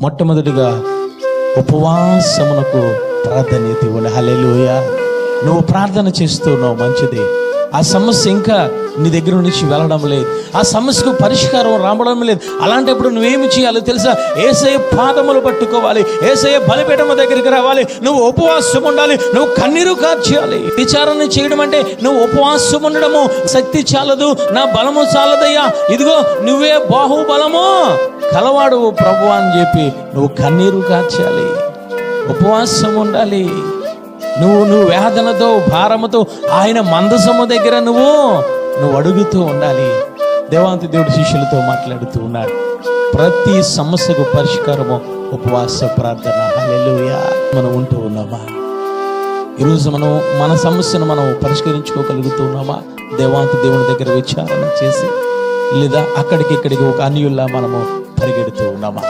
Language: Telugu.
మొట్టమొదటిగా ఉపవాసమునకు ప్రాధాన్యత ఇవ్వండి. హల్లెలూయా. నువ్వు ప్రార్థన చేస్తున్నావు, మంచిది. ఆ సమస్య ఇంకా నీ దగ్గర నుంచి వెళ్ళడం లేదు, ఆ సమస్యకు పరిష్కారం రావడం లేదు. అలాంటప్పుడు నువ్వేమి చేయాలో తెలుసా? యేసయ్య పాదములు పట్టుకోవాలి, యేసయ్య బలిపీఠము దగ్గరికి రావాలి, నువ్వు ఉపవాసం ఉండాలి, నువ్వు కన్నీరు కార్చేయాలి. విచారణ చేయడం అంటే నువ్వు ఉపవాసం ఉండడము. శక్తి చాలదు, నా బలము చాలదయ్యా, ఇదిగో నువ్వే బాహుబలము కలవాడు ప్రభు అని చెప్పి నువ్వు కన్నీరు కార్చేయాలి, ఉపవాసం ఉండాలి. నువ్వు వేదనతో భారముతో ఆయన మందసము దగ్గర నువ్వు అడుగుతూ ఉండాలి. దేవాంతి దేవుడు శిష్యులతో మాట్లాడుతూ ఉన్నాడు. ప్రతి సమస్యకు పరిష్కారము ఉపవాస ప్రార్థన. హల్లెలూయా. మనం ఉంటూ ఉన్నామా? ఈరోజు మన సమస్యను మనం పరిష్కరించుకోగలుగుతూ ఉన్నామా? దేవాంతి దేవుని దగ్గర విచారణ చేసి, లేదా అక్కడికి ఒక అన్యుల్లా మనము పరిగెడుతూ ఉన్నామా?